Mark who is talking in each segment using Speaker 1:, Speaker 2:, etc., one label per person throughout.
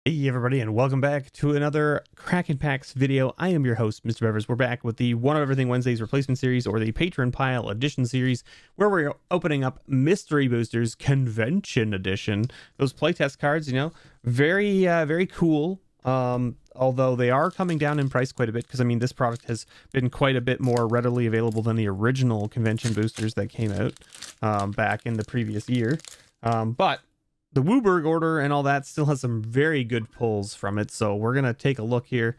Speaker 1: Hey everybody, and welcome back to another Kraken Packs video. I am your host, MrBevers. We're back with the One of Everything Wednesdays replacement series, or the Patron Pile Edition series, where we're opening up Mystery Boosters Convention Edition. Those playtest cards, very cool. Although they are coming down in price quite a bit, because I mean this product has been quite a bit more readily available than the original convention boosters that came out back in the previous year. But the Wooburg order and all that still has some very good pulls from it, so we're gonna take a look here.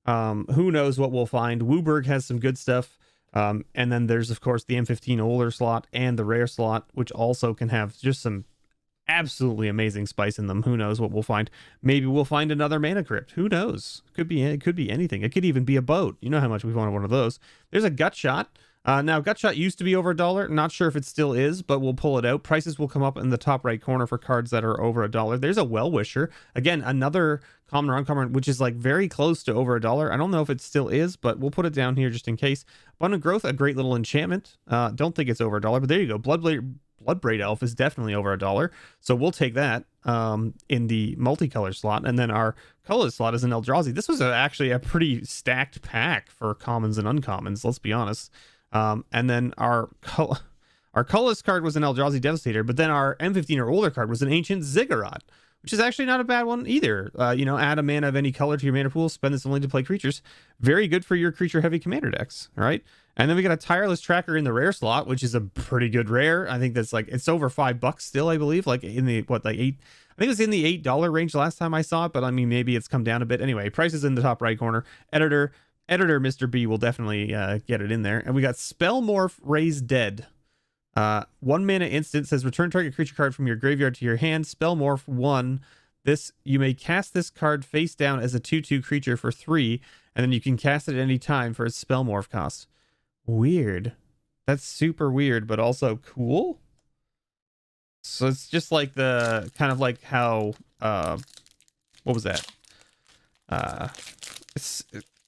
Speaker 1: Who knows what we'll find. Wooburg has some good stuff, and then there's of course the M15 older slot and the rare slot, which also can have just some absolutely amazing spice in them. Who knows what we'll find. Maybe we'll find another mana crypt. Who knows? It could be anything. It could even be a boat. You know how much we wanted one of those. There's a gut shot. Now, Gutshot used to be over $1. Not sure if it still is, but we'll pull it out. Prices will come up in the top right corner for cards that are over $1. There's a Well Wisher. Again, another common or uncommon, which is like very close to over $1. I don't know if it still is, but we'll put it down here just in case. Abundant Growth, a great little enchantment. Don't think it's over $1, but there you go. Bloodbraid Elf is definitely over $1. So we'll take that in the multicolor slot. And then our colorless slot is an Eldrazi. This was actually a pretty stacked pack for commons and uncommons, let's be honest. And then our colorless card was an Eldrazi Devastator, but then our M15 or older card was an Ancient Ziggurat, which is actually not a bad one either. Add a mana of any color to your mana pool, spend this only to play creatures. Very good for your creature-heavy commander decks, all right? And then we got a Tireless Tracker in the rare slot, which is a pretty good rare. I think that's like, it's over $5 still, I believe, like in the, I think it was in the $8 range last time I saw it, but I mean, maybe it's come down a bit. Anyway, price is in the top right corner. Editor Mr. B will definitely get it in there. And we got Spellmorph Raise Dead. 1 mana instant, says return target creature card from your graveyard to your hand. Spellmorph 1. You may cast this card face down as a 2/2 creature for 3, and then you can cast it at any time for its Spellmorph cost. Weird. That's super weird, but also cool. So it's just like the kind of like how what was that? It's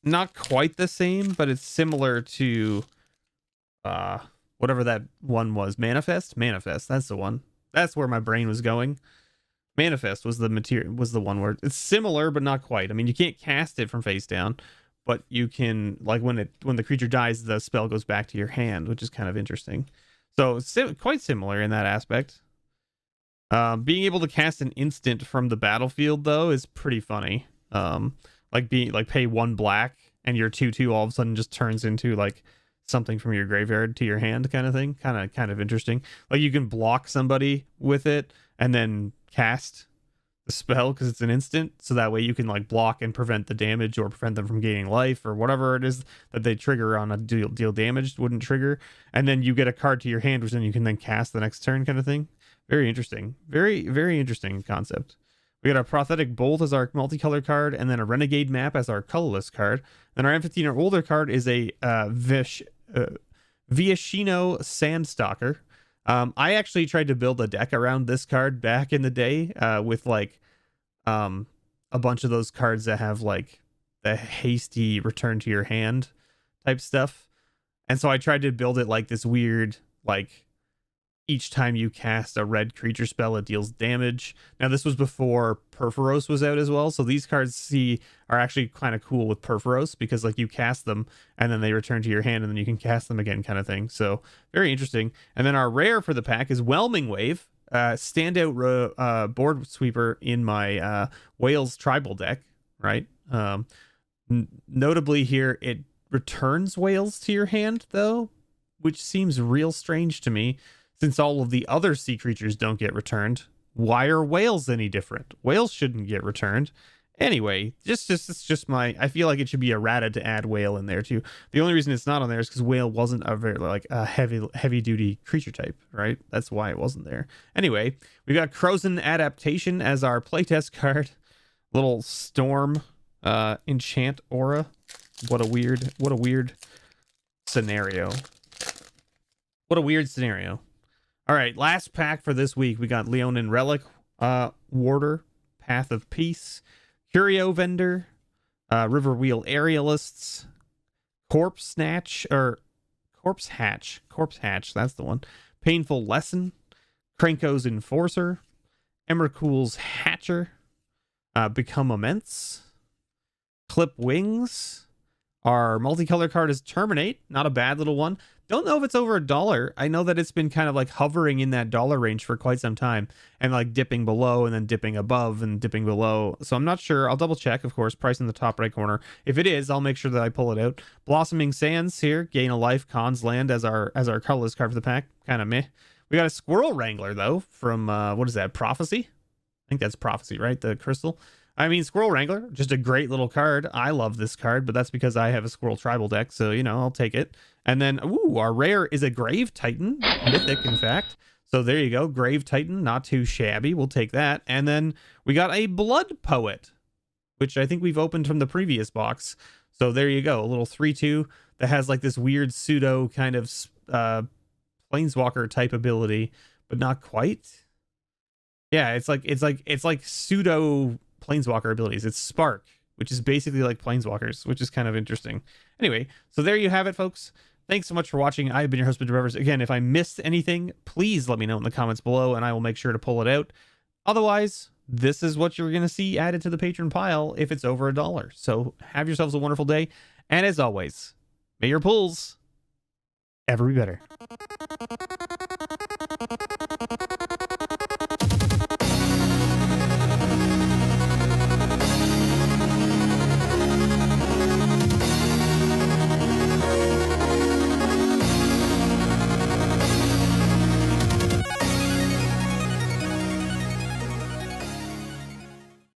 Speaker 1: not quite the same, but it's similar to whatever that one was. Manifest, that's the one. That's where my brain was going. Manifest was the one where it's similar but not quite. I mean, you can't cast it from face down, but you can, like, when the creature dies, the spell goes back to your hand, which is kind of interesting. So quite similar in that aspect. Being able to cast an instant from the battlefield though is pretty funny. Pay 1 black and your 2/2 all of a sudden just turns into like something from your graveyard to your hand kind of thing. Kind of interesting. Like you can block somebody with it and then cast the spell because it's an instant. So that way you can like block and prevent the damage or prevent them from gaining life or whatever it is that they trigger on a deal damage wouldn't trigger. And then you get a card to your hand, which then you can then cast the next turn kind of thing. Very interesting. Very, very interesting concept. We got a Prosthetic Bolt as our multicolor card, and then a Renegade Map as our colorless card. Then our M15 or older card is a Viashino Sandstalker. I actually tried to build a deck around this card back in the day with like a bunch of those cards that have like the hasty return to your hand type stuff. And so I tried to build it like this weird, like, each time you cast a red creature spell, it deals damage. Now, this was before Purphoros was out as well, so these cards are actually kind of cool with Purphoros because, like, you cast them and then they return to your hand and then you can cast them again kind of thing. So, very interesting. And then our rare for the pack is Whelming Wave, standout board sweeper in my Whales tribal deck, right? Notably here, it returns whales to your hand, though, which seems real strange to me. Since all of the other sea creatures don't get returned, why are whales any different? Whales shouldn't get returned. Anyway, it's just I feel like it should be errata to add whale in there too. The only reason it's not on there is because whale wasn't a very like a heavy duty creature type, right? That's why it wasn't there. Anyway, we got Crozen Adaptation as our playtest card. Little storm enchant aura. What a weird scenario. What a weird scenario. All right, last pack for this week. We got Leonin Relic, Warder, Path of Peace, Curio Vendor, Riverwheel Aerialists, Corpse Hatch, that's the one. Painful Lesson, Krenko's Enforcer, Emrakul's Hatcher, Become Immense. Clip Wings. Our multicolor card is Terminate. Not a bad little one. Don't know if it's over $1. I know that it's been kind of like hovering in that dollar range for quite some time and like dipping below and then dipping above and dipping below. So I'm not sure. I'll double check, of course. Price in the top right corner. If it is, I'll make sure that I pull it out. Blossoming Sands here. Gain a life. Cons land as our colorless card for the pack. Kind of meh. We got a Squirrel Wrangler though from what is that? Prophecy? I think that's Prophecy, right? The crystal. I mean, Squirrel Wrangler, just a great little card. I love this card, but that's because I have a Squirrel Tribal deck, so, you know, I'll take it. And then, ooh, our rare is a Grave Titan, mythic, in fact. So there you go, Grave Titan, not too shabby. We'll take that. And then we got a Blood Poet, which I think we've opened from the previous box. So there you go, a little 3/2 that has like this weird pseudo kind of Planeswalker type ability, but not quite. Yeah, it's like pseudo Planeswalker abilities. It's Spark, which is basically like Planeswalkers, which is kind of interesting. Anyway, so there you have it, folks. Thanks so much for watching. I've been your host, MrBevers. Again, if I missed anything, please let me know in the comments below, and I will make sure to pull it out. Otherwise, this is what you're going to see added to the Patron pile if it's over $1. So have yourselves a wonderful day, and as always, may your pulls ever be better.